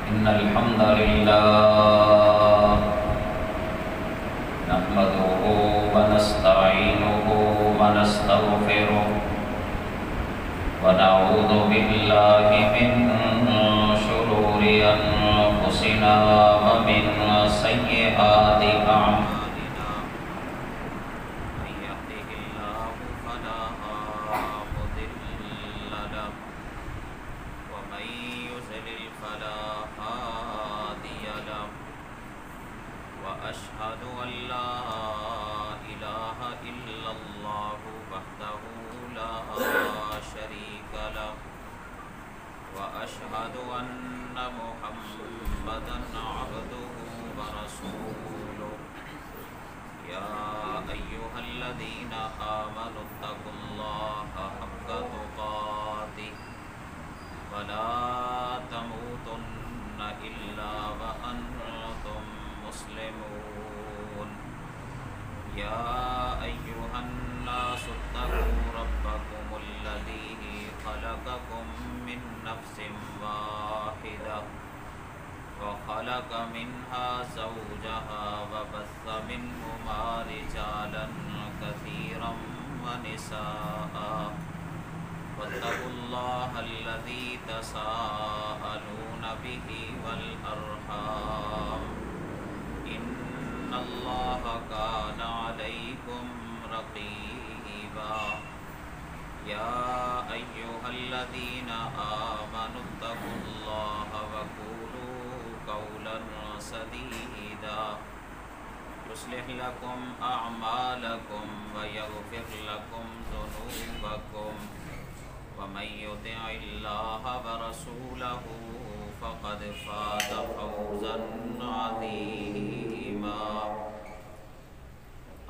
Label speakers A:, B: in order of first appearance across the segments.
A: إن الحمد لله نحمده ونستعينه ونستغفره ونعوذ بالله من شرور أنفسنا ومن سيئات أعمالنا من يهده الله فلا مضل له ومن يضلل فلا هادي له وأشهد أن لا إله إلا الله وحده لا شريك له وأشهد أن محمدا عبده ورسوله يا أيها الذين آمنوا اتقوا الله حق تقاته ولا تموتن إلا وأنتم مسلمون يا أيها الناس اتقوا ربكم الذي خلقكم من نفس واحدة وخلق منها زوجها وبث منهما رجالا كثيرا ونساء واتقوا الله الذي تساءلون به والأرحام إن الله كان عليكم رقيبا يا أيها الذين آمنوا اتقوا الله وقولوا قولا سديدا يصلح لكم أعمالكم ويغفر لكم ذنوبكم ومن يطع الله ورسوله فقد فاز فوزا عظيما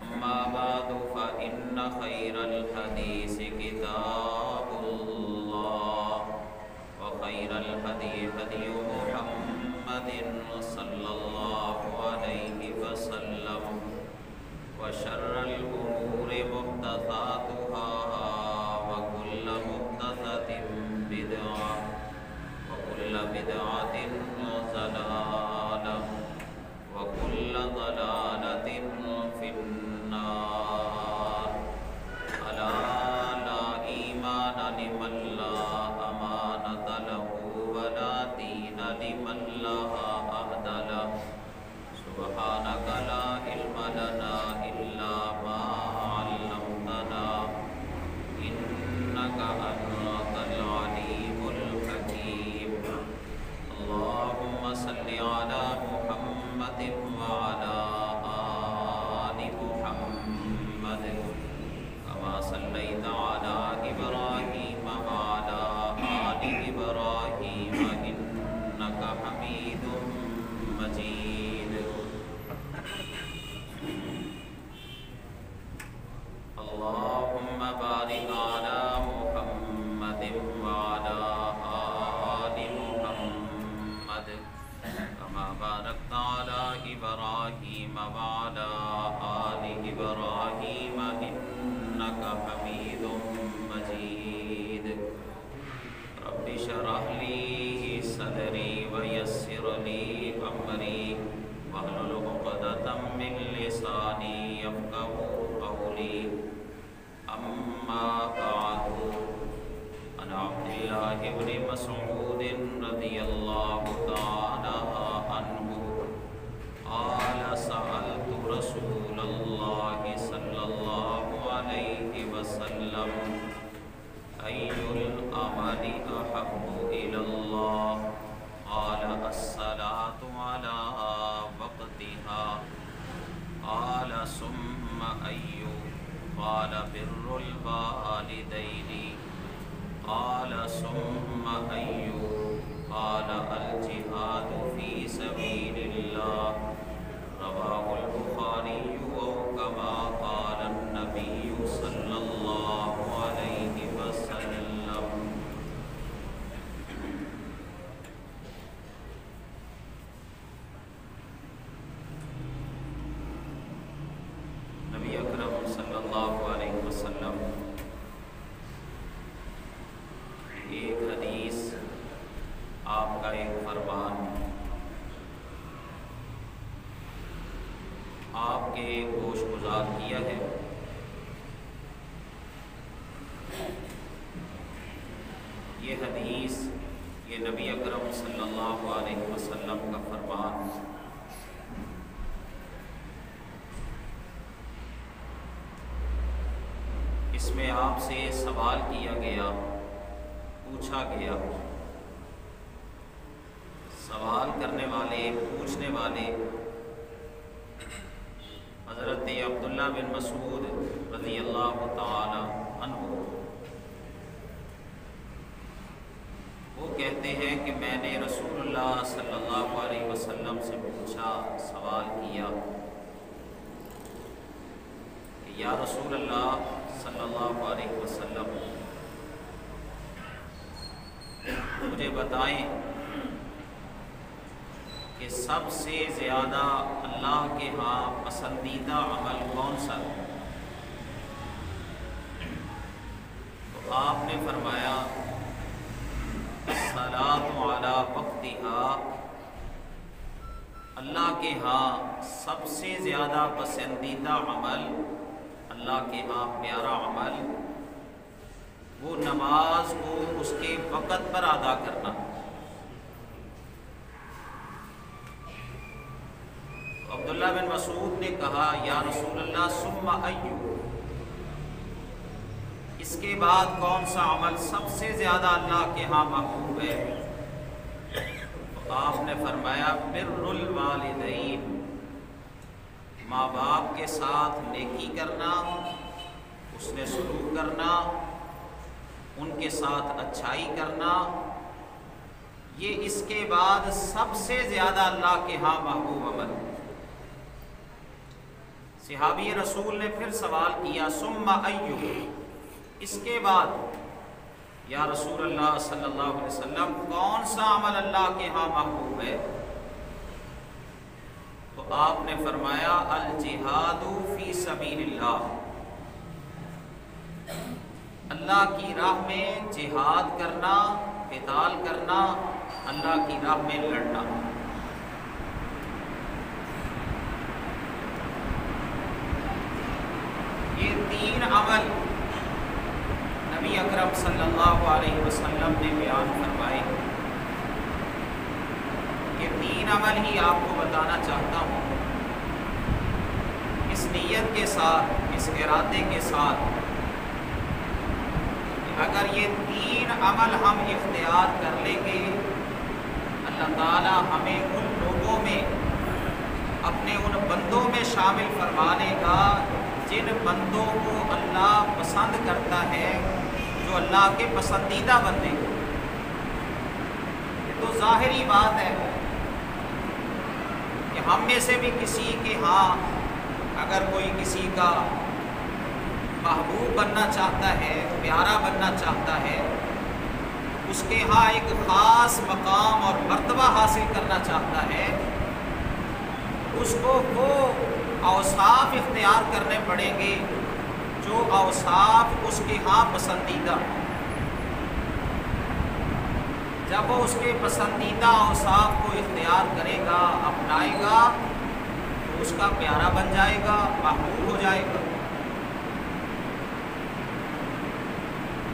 A: أما بعد فإن خير الحديث كتاب الله وخير الهدي هدي محمد صلى الله عليه وسلم وشر الأمور محدثاتها وكل محدثة بدعة وكل بدعة ضلالة وكل ضلالة في النار ألا لا إيمان لمن لا أمانة له ولا دين لمن لا عهد له سبحانك لا علم لنا إلا ما علمتنا إنك أنت العليم الحكيم اللهم صل على محمد وعلى آل محمد كما صليت على إبراهيم وعلى آل إبراهيم إنك حميد مجيد اللهم بارك على محمد وعلى آل محمد كما باركت على إبراهيم وعلى آل إبراهيم إنك حميد مجيد رب اشرح لي صدري ويسر لي أمري واحلل عقدة من لساني يفقهوا قولي أما بعد عن عبد الله بن مسعود رضي الله تعالى عنه قال سألت رسول الله صلى الله عليه وسلم أي الأعمال أحب إلى الله قال الصلاة على وقتها قال ثم أي قال بر الوالدين قال ثم أي قال الجهاد في سبيل الله رواه البخاري وكما قال النبي صلى الله عليه وسلم نبی اکرم صلی اللہ علیہ وسلم ایک حدیث آپ کا ایک فرمان کے گوش گزار کیا ہے۔ یہ حدیث، یہ نبی اکرم صلی اللہ علیہ وسلم کا فرمان، اس میں آپ سے سوال کیا گیا، پوچھا گیا۔ سوال کرنے والے، پوچھنے والے حضرت عبداللہ بن مسعود رضی اللہ تعالی عنہ، وہ کہتے ہیں کہ میں نے رسول اللہ صلی اللہ علیہ وسلم سے پوچھا، سوال کیا کہ یا رسول اللہ صلی اللہ علیہ وسلم، مجھے بتائیں کہ سب سے زیادہ اللہ کے ہاں پسندیدہ عمل کون سا ہے؟ تو آپ نے فرمایا الصلاۃ علی وقتہا، اللہ کے ہاں سب سے زیادہ پسندیدہ عمل، اللہ کے ہاں پیارا عمل، وہ نماز کو اس کے وقت پر ادا کرنا۔ عبداللہ بن مسعود نے کہا یا رسول اللہ ثم ایو، اس کے بعد کون سا عمل سب سے زیادہ اللہ کے ہاں محبوب ہے؟ تو آپ نے فرمایا بر الوالدین، ماں باپ کے ساتھ نیکی کرنا، اس نے سلوک کرنا، ان کے ساتھ اچھائی کرنا، یہ اس کے بعد سب سے زیادہ اللہ کے ہاں محبوب عمل۔ صحابی رسول نے پھر سوال کیا ثم ایو، اس کے بعد یا رسول اللہ صلی اللہ علیہ وسلم کون سا عمل اللہ کے ہاں محبوب ہے؟ تو آپ نے فرمایا الجہاد فی سبیل اللہ، اللہ کی راہ میں جہاد کرنا، قتال کرنا، اللہ کی راہ میں لڑنا۔ یہ تین عمل نبی اکرم صلی اللہ علیہ وسلم نے بیان فرمائے۔ یہ تین عمل ہی آپ کو بتانا چاہتا ہوں، اس نیت کے ساتھ، اس ارادے کے ساتھ کہ اگر یہ تین عمل ہم اختیار کر لیں گے، اللہ تعالی ہمیں ان لوگوں میں، اپنے ان بندوں میں شامل فرما لے گا جن بندوں کو اللہ پسند کرتا ہے، جو اللہ کے پسندیدہ بندے۔ یہ تو ظاہری بات ہے کہ ہم میں سے بھی کسی کے ہاں اگر کوئی کسی کا محبوب بننا چاہتا ہے، پیارا بننا چاہتا ہے، اس کے ہاں ایک خاص مقام اور مرتبہ حاصل کرنا چاہتا ہے، اس کو وہ اوصاف اختیار کرنے پڑیں گے جو اوصاف اس کے ہاں پسندیدہ۔ جب وہ اس کے پسندیدہ اوصاف کو اختیار کرے گا، اپنائے گا، تو اس کا پیارا بن جائے گا، محبوب ہو جائے گا۔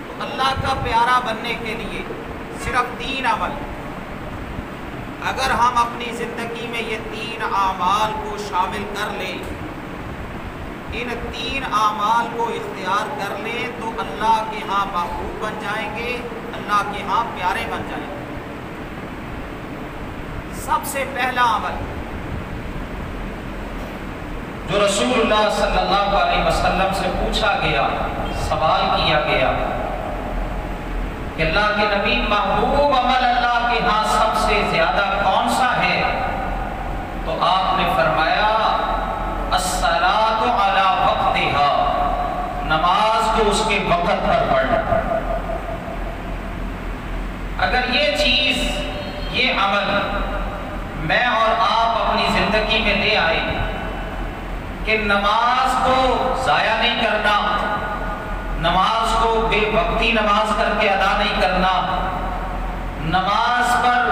A: تو اللہ کا پیارا بننے کے لیے صرف تین عمل، اگر ہم اپنی زندگی میں یہ تین اعمال کو شامل کر لیں، ان تین اعمال کو اختیار کر لیں، تو اللہ کے ہاں محبوب بن جائیں گے، اللہ کے ہاں پیارے بن جائیں گے۔ سب سے پہلا عمل جو رسول اللہ صلی اللہ علیہ وسلم سے پوچھا گیا، سوال کیا گیا کہ اللہ کے نبی محبوب عمل اللہ کے ہاں سب سے زیادہ کون سا ہے؟ تو آپ نے فرمایا الصلاۃ علی وقتہا، نماز کو اس کے وقت پر پڑھنا۔ اگر یہ چیز، یہ عمل میں اور آپ اپنی زندگی میں لے آئے کہ نماز کو ضائع نہیں کرنا، نماز کو بے وقتی نماز کر کے ادا نہیں کرنا، نماز پر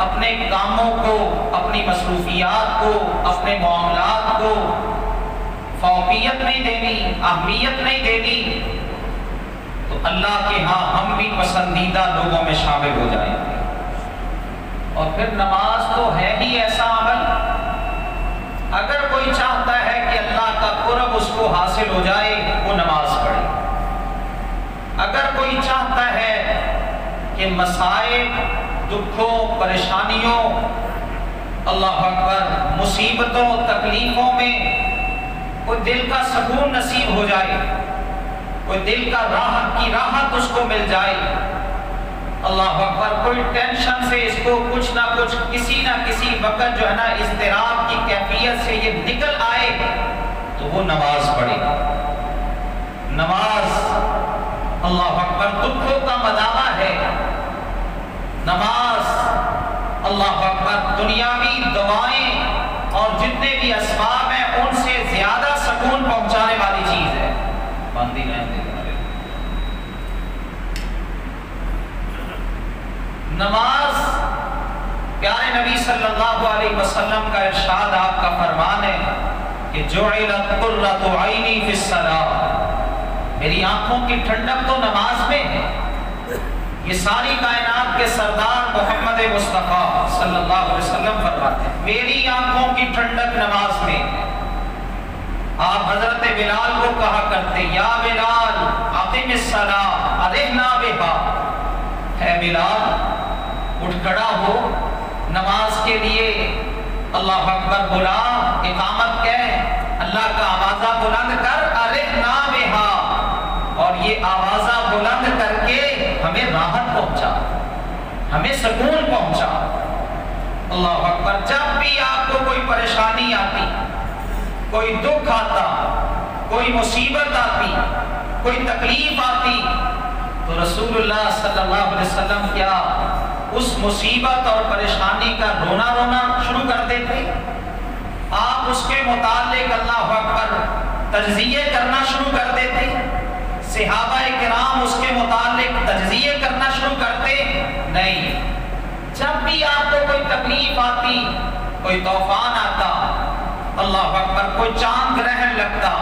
A: اپنے کاموں کو، اپنی مصروفیات کو، اپنے معاملات کو فوقیت نہیں دینی، اہمیت نہیں دینی، تو اللہ کے ہاں ہم بھی پسندیدہ لوگوں میں شامل ہو جائیں گے۔ اور پھر نماز تو ہے ہی ایسا عمل، اگر کوئی چاہتا ہے کہ اللہ کا قرب اس کو حاصل ہو جائے وہ نماز پڑھے، اگر کوئی چاہتا ہے کہ مسائل، دکھوں، پریشانیوں، اللہ اکبر، مصیبتوں، تکلیفوں میں کوئی دل کا سکون نصیب ہو جائے، کوئی دل کا راحت کی راحت اس کو مل جائے، اللہ اکبر، کوئی ٹینشن سے اس کو کچھ نہ کچھ کسی نہ کسی وقت جو ہے نا اضطراب کی کیفیت سے یہ نکل آئے، تو وہ نماز پڑھے گا۔ نماز اللہ اکبر دکھوں کا مداوا ہے، نماز اللہ اکبر دنیاوی دوائیں اور جتنے بھی اسباب ہیں ان سے زیادہ سکون پہنچانے والی چیز ہے۔ باندھی رہنے نماز، پیارے نبی صلی اللہ علیہ وسلم کا ارشاد، آپ کا فرمان ہے کہ جعلت قرۃ عینی فی الصلاۃ، میری آنکھوں کی ٹھنڈک تو نماز میں ہے۔ یہ ساری کائنات کے سردار محمد مصطفیٰ صلی اللہ علیہ وسلم فرماتے ہیں میری آنکھوں کی ٹھنڈک نماز میں ہے۔ آپ حضرت بلال کو کہا کرتے، یا بلال اقم الصلاۃ ارحنا بہا، اے بلال اٹھ کھڑا ہو، نماز کے لیے اللہ اکبر بلا، اقامت کہہ، اللہ کا آوازہ بلند کر، ارحنا بہا، اور یہ آوازہ بلند کر کے ہمیں راحت پہنچا، ہمیں سکون پہنچا۔ اللہ اکبر، جب بھی آپ کو کوئی پریشانی آتی، کوئی دکھ آتا، کوئی مصیبت آتی، کوئی تکلیف آتی، تو رسول اللہ صلی اللہ علیہ وسلم کیا اس مصیبت اور پریشانی کا رونا رونا شروع کر دیتے؟ آپ اس کے متعلق اللہ اکبر تجزیے کرنا شروع کر دیتے؟ صحابہ کرام اس کے متعلق تجزیے کرنا شروع کرتے؟ نہیں۔ جب بھی آپ کو کوئی تکلیف آتی، کوئی طوفان آتا، اللہ اکبر، کوئی چاند گرہن لگتا،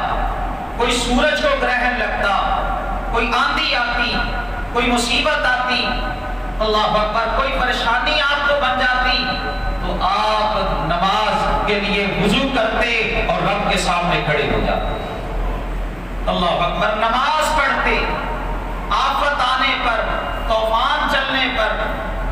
A: کوئی سورج کو گرہن لگتا، کوئی آندھی آتی، کوئی مصیبت آتی، اللہ اکبر، کوئی پریشانی آپ کو بن جاتی، تو آپ نماز کے لیے وضو کرتے اور رب کے سامنے کھڑے ہو جاتے، اللہ اکبر، نماز پڑھتے۔ آفت آنے پر، طوفان چلنے پر،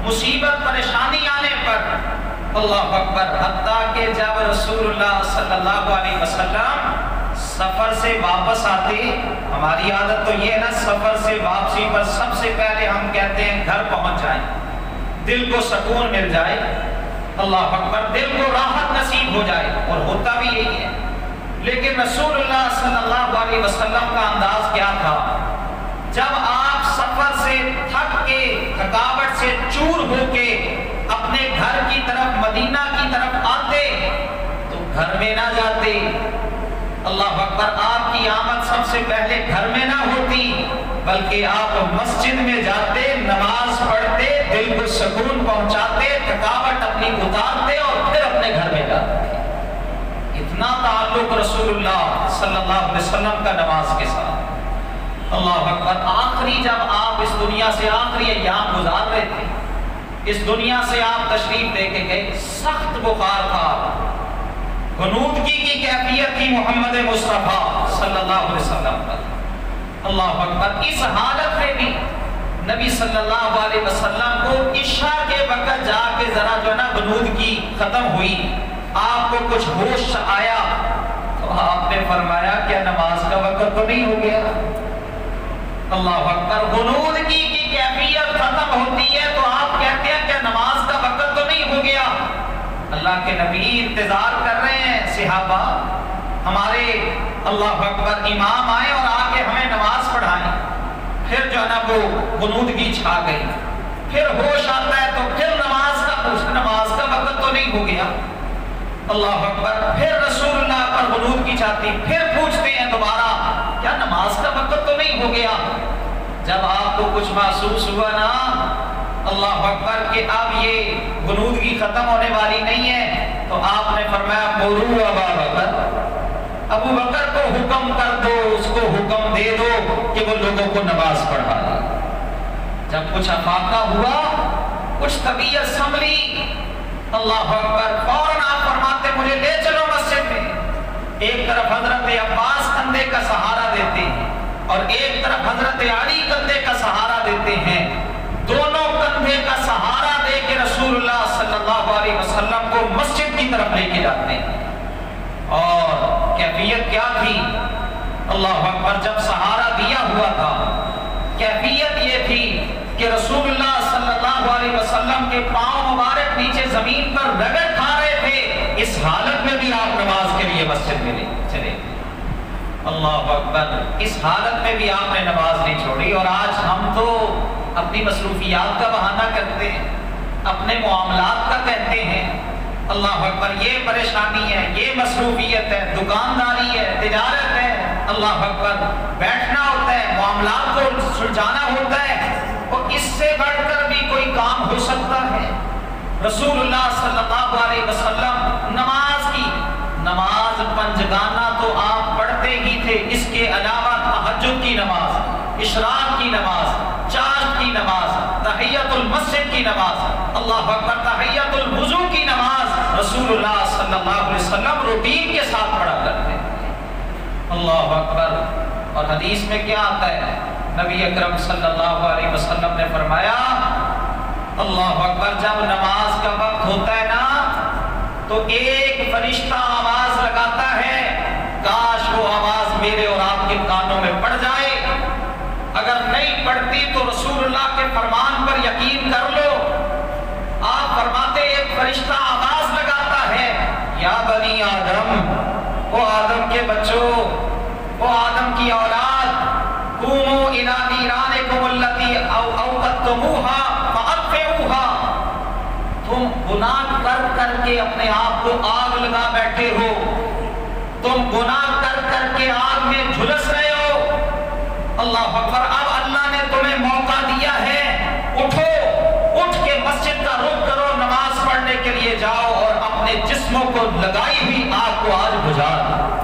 A: مصیبت پریشانی آنے پر، اللہ اکبر، حتیٰ کہ جب رسول اللہ صلی اللہ علیہ وسلم سفر سے واپس آتے، ہماری عادت تو یہ ہے نا، سفر سے واپسی پر سب سے پہلے ہم کہتے ہیں گھر پہنچ جائیں، دل کو سکون مل جائے، اللہ اکبر، دل کو راحت نصیب ہو جائے، اور ہوتا بھی یہی ہے۔ لیکن رسول اللہ صلی اللہ علیہ وسلم کا انداز کیا تھا؟ جب آپ سفر سے تھک کے، تھکاوٹ سے چور ہو کے اپنے گھر کی طرف، مدینہ کی طرف آتے، تو گھر میں نہ جاتے، اللہ اکبر، آپ کی آمد سب سے پہلے گھر میں نہ ہوتی، بلکہ آپ مسجد میں جاتے، نماز پڑھتے، دل کو سکون پہنچاتے، تھکاوٹ اپنی اتارتے اور پھر اپنے گھر میں جاتے۔ اتنا تعلق رسول اللہ صلی اللہ علیہ وسلم کا نماز کے ساتھ، اللہ اکبر۔ آخری جب آپ اس دنیا سے آخری ایام گزار رہے تھے، اس دنیا سے آپ تشریف لے کے گئے، سخت بخار تھا، غنودگی کی کیفیت تھی محمد مصطفیٰ صلی اللہ علیہ وسلم پر، اللہ اکبر۔ اس حالت میں بھی نبی صلی اللہ علیہ وسلم کو عشاء کے وقت جا کے ذرا جو ہے نا غنودگی ختم ہوئی، آپ کو کچھ ہوش آیا، تو آپ نے فرمایا کیا نماز کا وقت تو نہیں ہو گیا؟ اللہ اکبر، غنودگی کی کیفیت ختم ہوتی ہے تو آپ کہتے ہیں کہ نماز کا وقت تو نہیں ہو گیا؟ اللہ کے نبی انتظار کر رہے ہیں، صحابہ ہمارے اللہ اکبر امام آئے اور آ کے ہمیں نماز پڑھائیں۔ پھر جو ہے نا وہ غنودگی چھا گئی، پھر ہوش آتا ہے تو پھر نماز کا وقت تو نہیں ہو گیا؟ اللہ اکبر، پھر رسول اللہ پر غنودگی چھاتی، پھر پوچھتے ہیں دوبارہ کیا نماز کا وقت تو نہیں ہو گیا؟ جب آپ کو کچھ محسوس ہوا نا اللہ اکبر کہ اب یہ غنودگی ختم ہونے والی نہیں ہے، تو آپ نے فرمایا مروا ابا بکر، ابو بکر کو حکم کر دو، اس کو حکم دے دو کہ وہ لوگوں کو نماز پڑھا دے۔ جب کچھ افاقہ ہوا، کچھ طبیعت سنبھلی، اللہ اکبر، فوراً آپ فرماتے مجھے لے چلو مسجد میں۔ ایک طرف حضرت عباس کندھے کا سہارا دیتے ہیں اور ایک طرف حضرت علی کندھے کا سہارا دیتے ہیں، دونوں کندھے کا سہارا دے کے رسول اللہ صلی اللہ علیہ وسلم کو مسجد کی طرف لے کے جاتے ہیں۔ اور کیفیت کیا تھی؟ اللہ اکبر، جب سہارا دیا ہوا تھا، کیفیت یہ تھی کہ رسول اللہ صلی اللہ علیہ وسلم کے پاؤں مبارک نیچے زمین پر رگڑ کھا رہے تھے، اس حالت میں بھی آپ نماز کے لیے مسجد میں چلے۔ اللہ اکبر، اس حالت میں بھی آپ نے نماز نہیں چھوڑی۔ اور آج ہم تو اپنی مصروفیات کا بہانہ کرتے ہیں، اپنے معاملات کا کہتے ہیں۔ اللہ اکبر، یہ پریشانی ہے، یہ مصروفیت ہے، دکانداری ہے، تجارت ہے، اللہ اکبر، بیٹھنا ہوتا ہے، معاملات کو سلجھانا ہوتا ہے، اور اس سے بڑھ کر بھی کوئی کام ہو سکتا ہے؟ رسول اللہ صلی اللہ علیہ وسلم نماز پنجگانہ تو آپ پڑھتے ہی تھے، اس کے علاوہ تہجد کی نماز، اشراق کی نماز، چاشت کی نماز، تحیۃ المسجد کی نماز، اللہ اکبر، تحیۃ الوضو کی نماز رسول اللہ صلی اللہ علیہ وسلم روٹین کے ساتھ پڑھا کرتے تھے۔ اللہ اکبر، اور حدیث میں کیا آتا ہے؟ نبی اکرم صلی اللہ علیہ وسلم نے فرمایا، اللہ اکبر، جب نماز کا وقت ہوتا ہے نا تو ایک فرشتہ آواز لگاتا ہے، کاش وہ آواز میرے اور آپ کے کانوں میں پڑ جائے۔ اگر نہیں پڑتی تو رسول اللہ کے فرمان پر یقین کر لو، آپ فرماتے ایک فرشتہ آواز لگاتا ہے، یا بنی آدم، وہ آدم کے بچوں، وہ آدم کی اولاد، قوموا الی نیرانکم التی اوقدتموہا فاطفئوہا، تم گناہ کر کر کے اپنے آپ کو آگ لگا بیٹھے ہو، تم گناہ کر کر کے آگ میں جھلس رہے ہو۔ اللہ اکبر، اب اللہ نے تمہیں موقع دیا ہے، اٹھو، اٹھ کے مسجد کا رخ کرو، نماز پڑھنے کے لیے جاؤ اور اپنے جسموں کو لگائی ہوئی آگ کو آج بجھا دو۔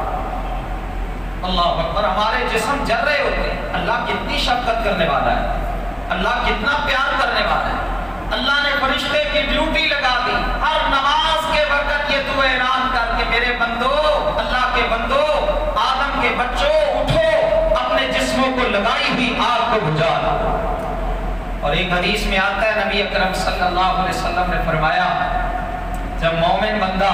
A: اللہ اکبر، ہمارے جسم جل رہے ہوتے ہیں۔ اللہ کتنی شفقت کرنے والا ہے، اللہ کتنا پیار کرنے والا ہے۔ اللہ نے فرشتے کی ڈیوٹی لگا دی، ہر نماز کے وقت یہ تو اعلان کر کے میرے بندو، اللہ کے بندو، آدم کے بچوں، اٹھو، اپنے جسموں کو لگائی ہوئی آگ کو بجھا دو۔ اور ایک حدیث میں آتا ہے، نبی اکرم صلی اللہ علیہ وسلم نے فرمایا، جب مومن بندہ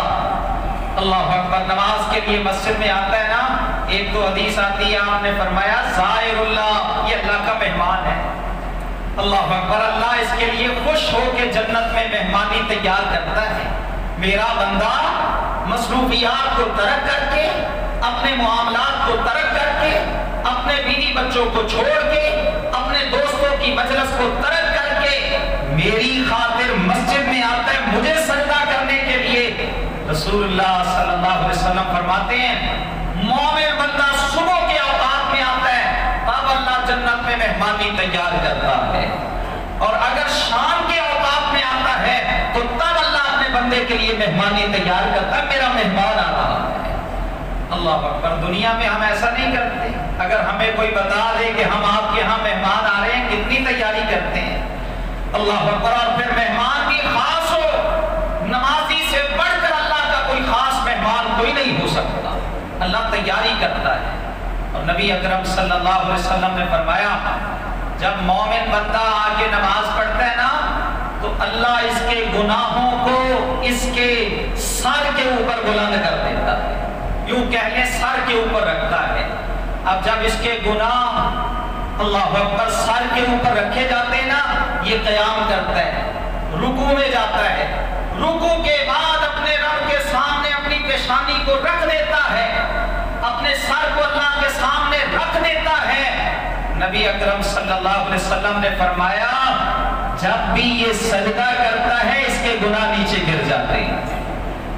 A: اللہ اکبر نماز کے لیے مسجد میں آتا ہے نا، ایک تو حدیث آتی ہے، آپ نے فرمایا زائر اللہ، یہ اللہ کا مہمان ہے۔ اللہ اکبر، اللہ اس کے لیے خوش ہو کے جنت میں مہمانی تیار کرتا ہے۔ میرا بندہ مصروفیات کو ترک کر کے، اپنے معاملات کو ترک کر کے، اپنے بیوی بچوں کو چھوڑ کے، اپنے دوستوں کی مجلس کو ترک کر کے میری خاطر مسجد میں آتا ہے مجھے سجدہ کرنے کے لیے۔ رسول اللہ صلی اللہ علیہ وسلم فرماتے ہیں، مومن بندہ صبح کے اوقات میں آتا ہے، تب اللہ جنت میں مہمانی تیار کرتا ہے، اور اگر شام کے اوقات میں آتا ہے تو تب اللہ اپنے بندے کے لیے مہمانی تیار کرتا ہے، میرا مہمان آ رہا ہے۔ اللہ اکبر، دنیا میں ہم ایسا نہیں کرتے۔ اگر ہمیں کوئی بتا دے کہ ہم آپ کے ہاں مہمان آ رہے ہیں، کتنی تیاری کرتے ہیں۔ اللہ اکبر، اور پھر مہمان بھی خاص ہو، نمازی سے بڑھ کر اللہ کا کوئی خاص مہمان کوئی نہیں ہو سکتا، اللہ تیاری کرتا ہے۔ اور نبی اکرم صلی اللہ علیہ وسلم نے فرمایا، جب مومن بندہ آ کے نماز پڑھتا ہے نا تو اللہ اس کے گناہوں کو اس کے سر کے اوپر بلند کر دیتا ہے، یوں کہہ لیں سر کے اوپر رکھتا ہے۔ اب جب اس کے گناہ اللہ اکبر سر کے اوپر رکھے جاتے ہیں نا، یہ قیام کرتا ہے، رکوع میں جاتا ہے، رکوع کے بعد اپنے رب کے سامنے اپنی پیشانی کو رکھ دیتا ہے، اپنے سر کو اللہ کے سامنے رکھ دیتا ہے۔ نبی اکرم صلی اللہ علیہ وسلم نے فرمایا، جب بھی یہ سجدہ کرتا ہے اس کے گناہ نیچے گر جاتے ہیں۔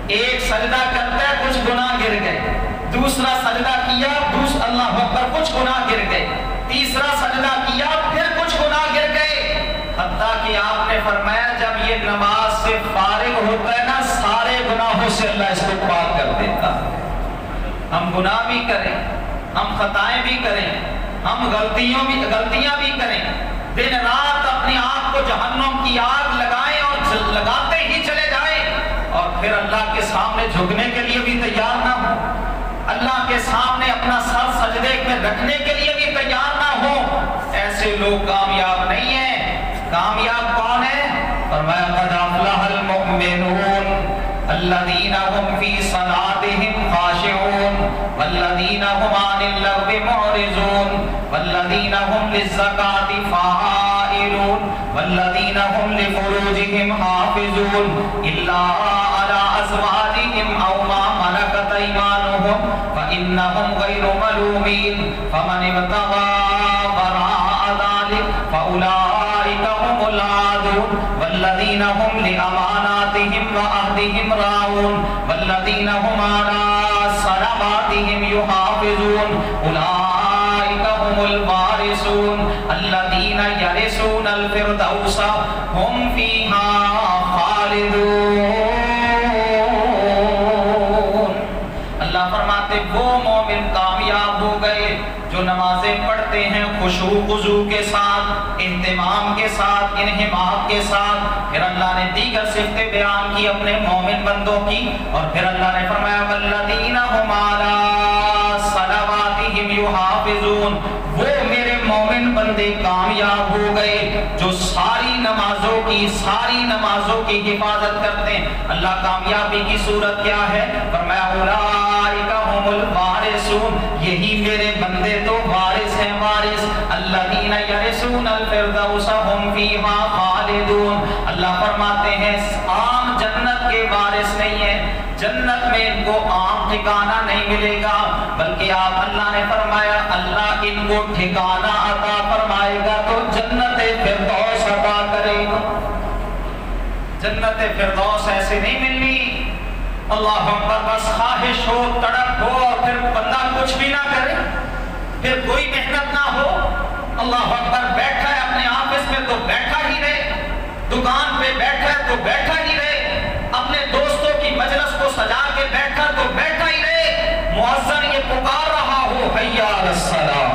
A: ایک سجدہ کرتا ہے، کچھ گناہ گر گئے، دوسرا سجدہ کیا، اللہ اکبر، کچھ گناہ گر گئے، تیسرا سجدہ کیا، پھر کچھ گناہ گر گئے، حتیٰ کہ آپ نے فرمایا جب یہ نماز سے فارغ ہوتا ہے نا، سارے گناہوں سے اللہ اس کو پاک کر دیتا ہے۔ ہم گناہ بھی کریں، ہم خطائیں بھی کریں، ہم غلطیاں بھی کریں، دن رات اپنی آنکھ کو جہنم کی آگ لگائیں اور لگاتے ہی چلے جائیں، اور پھر اللہ کے سامنے جھکنے کے لیے بھی تیار نہ ہو، اللہ کے سامنے اپنا سر سجدے میں رکھنے کے لیے بھی تیار نہ ہو، ایسے لوگ کامیاب نہیں ہیں۔ کامیاب کون ہے؟ فرمایا قد افلح المؤمنون الذین هم فی صلاتهم خاشعون والذین هم عن اللغو معرضون والذین هم للزکاة فاعلون والذین هم لفروجهم حافظون الا علی ازواجهم او ما ملکت ایمانهم فإنهم غیر ملومین فمن ابتغى وراء ذلك فأولئک هم العادون والذین هم لأماناتهم وعهدهم راعون والذین هم على صلواتهم يحافظون أولئک هم الوارثون الذین يرثون الفردوس هم فيها خالدون۔ اللہ فرماتے وہ مومن کامیاب ہو گئے جو نمازیں پڑھتے ہیں خشوع خضوع کے ساتھ، اہتمام کے ساتھ، انہماک کے ساتھ۔ پھر اللہ نے دیگر صفتیں بیان کی اپنے مومن بندوں کی، اور پھر اللہ نے فرمایا والذین هم علی صلواتهم یحافظون، وہ میرے مومن بندے کامیاب ہو گئے جو ساری نمازوں کی حفاظت کرتے ہیں۔ اللہ کامیابی کی صورت کیا ہے؟ فرمایا اولئک هم الوارثون، یہی میرے بندے تو وارث ہیں، وارث الذین یرثون الفردوس هم فیہا خالدون۔ اللہ فرماتے ہیں عام جنت کے وارث نہیں ہیں، جنت میں ان کو عام ٹھکانہ نہیں ملے گا، بلکہ آپ اللہ نے فرمایا اللہ ان کو ٹھکانہ عطا فرمائے گا تو جنت فردوس عطا کرے گا۔ جنت فردوس ایسے نہیں ملنی، اللہ اکبر، بس خواہش ہو، تڑپ ہو اور پھر بندہ کچھ بھی نہ کرے، پھر کوئی محنت نہ ہو۔ اللہ اکبر، بیٹھا ہے اپنے آفس میں تو بیٹھا ہی رہے، دکان پہ بیٹھا ہے تو بیٹھا ہی رہے، اپنے دوستوں کی مجلس کو سجا کے بیٹھا تو بیٹھا ہی رہے، مؤذن یہ پکار رہا ہو حیا علی الصلاۃ،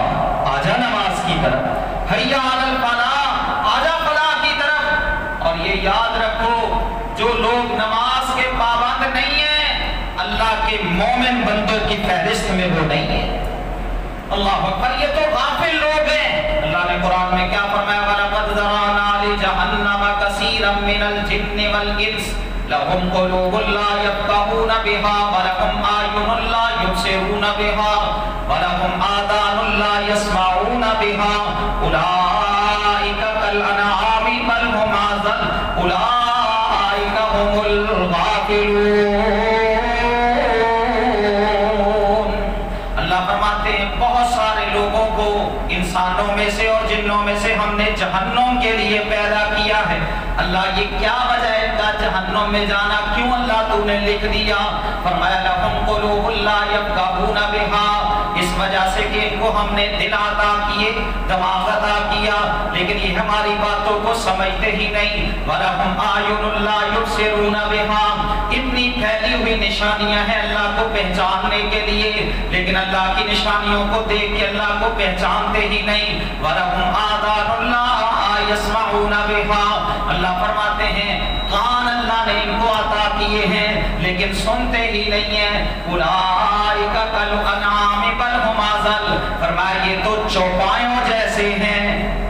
A: آجا نماز کی طرف، حیا علی الفلاح، آجا فلاح کی طرف۔ اور یہ یاد رکھو جو لوگ نماز کے پابند نہیں ہیں اللہ کے مومن بندوں کی فہرست میں وہ نہیں ہے۔ اللہ اکبر، یہ تو غافل لوگ ہیں۔ اللہ نے قرآن میں کیا فرمایا؟ وَلَقَدْ ذَرَأْنَا لِجَهَنَّمَ كَثِيرًا مِنَ الْجِنِّ وَالْإِنسِ لَهُمْ قُلُوبٌ لَا يَفْقَهُونَ بِهَا وَلَهُمْ أَعْيُنٌ لَا يُبْصِرُونَ بِهَا وَلَهُمْ آذَانٌ لَا يَسْمَعُونَ بِهَا أُولَئِكَ كَالْأَنْعَامِ بَلْ هُمْ أَضَلُّ أُولَئِكَ هُمُ الْغَافِلُونَ۔ بہت سارے لوگوں کو انسانوں میں سے اور جنوں میں سے ہم نے جہنم کے لیے پیدا کیا ہے۔ اللہ یہ کیا وجہ ہے کا جہنم میں جانا، کیوں اللہ تو نے لکھ دیا؟ فرمایا لہم قلوب لا یفقہون بہا، اس وجہ سے کہ ان کو ہم نے دل عطا کیے، دماغ عطا کیا، لیکن یہ ہماری باتوں کو سمجھتے ہی نہیں۔ وَلَهُمْ أَعْيُنٌ لَا يُبْصِرُونَ بِهَا، اتنی پھیلی ہوئی نشانیاں ہیں اللہ کو پہچاننے کے لیے، لیکن اللہ کی نشانیوں کو دیکھ کے اللہ کو پہچانتے ہی نہیں۔ وَلَهُمْ آذَانٌ لَا يَسْمَعُونَ بِهَا، اللہ فرماتے ہیں کان اللہ نے ان کو عطا کیے ہیں لیکن سنتے ہی نہیں ہیں۔ اولئک کالانعام بل ھم اضل، فرمایا یہ تو چوپایوں جیسے ہیں،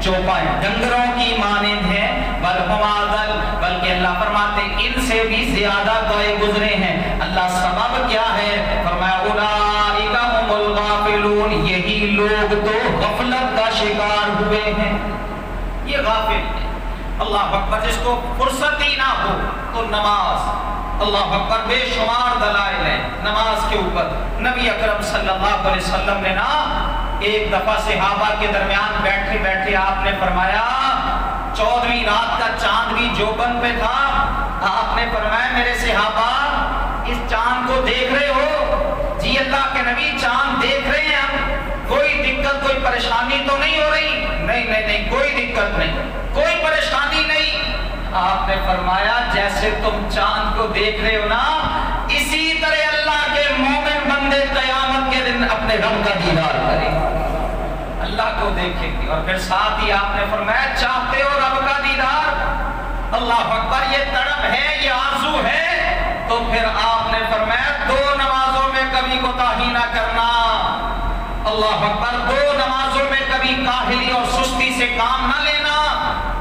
A: چوپائے ڈنگروں کی مانند ہیں، بل ھم اضل، بلکہ اللہ فرماتے ان سے بھی زیادہ گئے گزرے ہیں۔ اللہ سبب کیا ہے؟ فرمایا اولئک ھم الغافلون، یہی لوگ تو غفلت کا شکار ہوئے ہیں، یہ غافل ہیں۔ اللہ اکبر، جس کو فرصت ہی نہ ہو تو نماز، اللہ اکبر، بے شمار دلائل ہیں نماز کے اوپر۔ نبی اکرم صلی اللہ علیہ وسلم نے نا ایک دفعہ صحابہ کے درمیان بیٹھے بیٹھے آپ نے فرمایا، 14ویں رات کا چاند بھی جوبن پہ تھا، آپ نے فرمایا میرے صحابہ اس چاند کو دیکھ رہے ہو؟ جی اللہ کے نبی چاند دیکھ رہے ہیں ہم، کوئی دقت کوئی پریشانی تو نہیں ہو رہی؟ نہیں کوئی دقت نہیں، کوئی پریشانی نہیں۔ آپ نے فرمایا جیسے تم چاند کو دیکھ رہے ہو نا، اسی طرح اللہ کے مومن بندے قیامت کے اپنے رب کا دیدار کریں گے، اللہ کو دیکھیں گے۔ اور پھر ساتھ ہی آپ نے فرمایا چاہتے ہو رب کا دیدار، اللہ اکبر، یہ تڑپ ہے، یہ آرزو ہے، تو پھر آپ نے فرمایا 2 نمازوں میں کبھی کوتاہی نہ کرنا، اللہ اکبر، 2 نمازوں میں کبھی کاہلی اور سستی سے کام نہ لینا،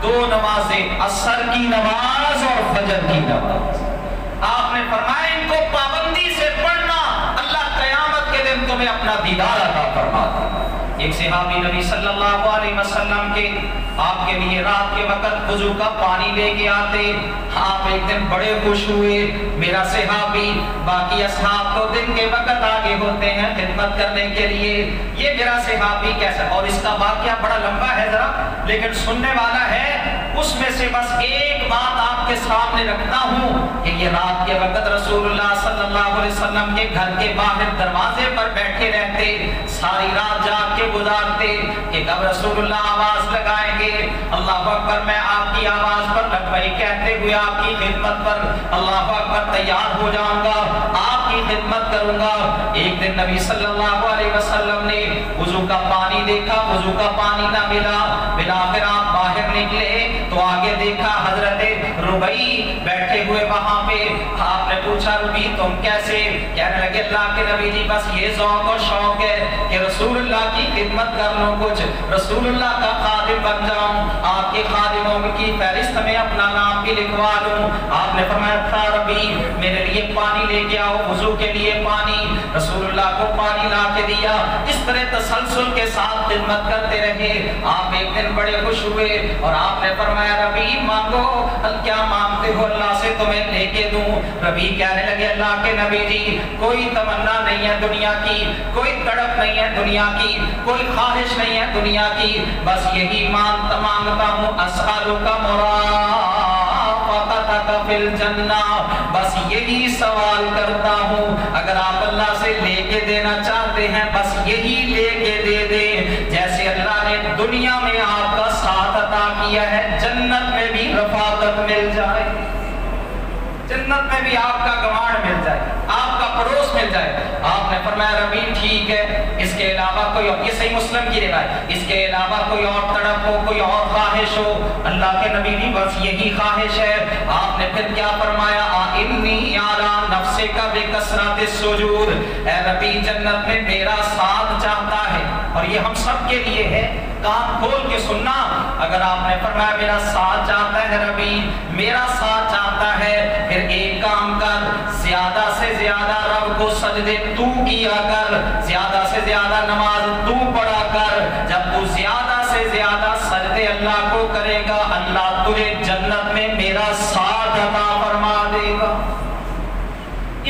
A: 2 نمازیں، عصر کی نماز اور فجر کی نماز، آپ نے فرمایا ان کو پابندی سے پڑھنا، اللہ قیامت کے دن تمہیں اپنا دیدار عطا فرما دے۔ ایک صحابی نبی صلی اللہ علیہ وسلم کے آپ کے لیے رات کے وقت وضو کا پانی لے کے آتے، آپ ایک دن بڑے خوش ہوئے، میرا صحابی باقی اصحاب تو دن کے وقت آگے ہوتے ہیں خدمت کرنے کے لیے، یہ میرا صحابی کیسا، اور اس کا واقعہ بڑا لمبا ہے ذرا لیکن سننے والا ہے، اس میں سے بس ایک بات آپ کے سامنے رکھتا ہوں کہ یہ رات کے وقت رسول اللہ صلی اللہ علیہ وسلم کے گھر کے باہر دروازے پر بیٹھے رہتے، ساری رات جاگ کے گزارتے کہ کب رسول اللہ آواز لگائیں گے، اللہ اکبر، میں آپ کی آواز پر لبیک کہتے ہوئے آپ کی خدمت پر اللہ اکبر تیار ہو جاؤں گا، آپ کی خدمت کروں گا۔ ایک دن نبی صلی اللہ علیہ وسلم نے وضو کا پانی دیکھا، وضو کا پانی نہ ملا، بلا کر آپ باہر نکلے تو آگے دیکھا حضرت ربیع بیٹھے ہوئے وہاں پہ، آپ نے پوچھا ربیع تم کیسے؟ کہنے لگے اللہ کے نبی جی بس یہ ذوق اور شوق ہے کہ رسول اللہ کی خدمت کر لوں، کچھ رسول اللہ کا خادم بن جاؤں، آپ کے خادموں کی فہرست میں اپنا نام بھی لکھوا لوں۔ آپ نے فرمایا تھا ربیع میرے لیے پانی لے کے آؤ، وضو کے لیے پانی، رسول اللہ کو پانی لا کے دیا، اس طرح تسلسل کے ساتھ خدمت کرتے رہے۔ آپ ایک دن بڑے خوش ہوئے اور آپ نے فرمایا ربیع مانگو، کیا مانگتے ہو اللہ سے تمہیں لے کے دوں؟ ربیع کہنے لگے اللہ کے نبی جی کوئی تمنا نہیں ہے دنیا کی، کوئی تڑپ نہیں ہے دنیا کی، کوئی خواہش نہیں ہے دنیا کی، بس یہی مانگتا ہوں اسألک مرافقتک فی الجنہ، بس یہی سوال کرتا ہوں، اگر آپ اللہ سے لے کے دینا چاہتے ہیں بس یہی لے کے دے دیں، جیسے اللہ نے دنیا میں آپ کا ساتھ عطا کیا ہے جنت میں بھی رفاقت مل جائے، جنت میں بھی آپ کا گوانڈ مل جائے، آپ کا پڑوس مل جائے۔ آپ نے فرمایا ربیع ٹھیک ہے، اس کے علاوہ کوئی اور، یہ صحیح مسلم کی روایت، اس کے علاوہ کوئی اور تڑپ ہو، کوئی اور خواہش ہو؟ اللہ کے نبی بھی بس یہی خواہش ہے۔ آپ نے پھر کیا فرمایا انی اعلیٰ نفسک بکثرت السجود، اے ربیع جنت میں میرا ساتھ چاہتا ہے، اور یہ ہم سب کے لیے ہے، کان کھول کے سننا، اگر آپ نے فرمایا میرا ساتھ چاہتا ہے ربیع، میرا ساتھ چاہتا ہے، پھر ایک کام کر، زیادہ سے زیادہ رب کو سجدے تو کیا کر، زیادہ سے زیادہ نماز تو پڑھا کر، جب تو زیادہ سے زیادہ سجدے اللہ کو کرے گا اللہ تجھے جنت میں میرا ساتھ عطا فرما دے گا۔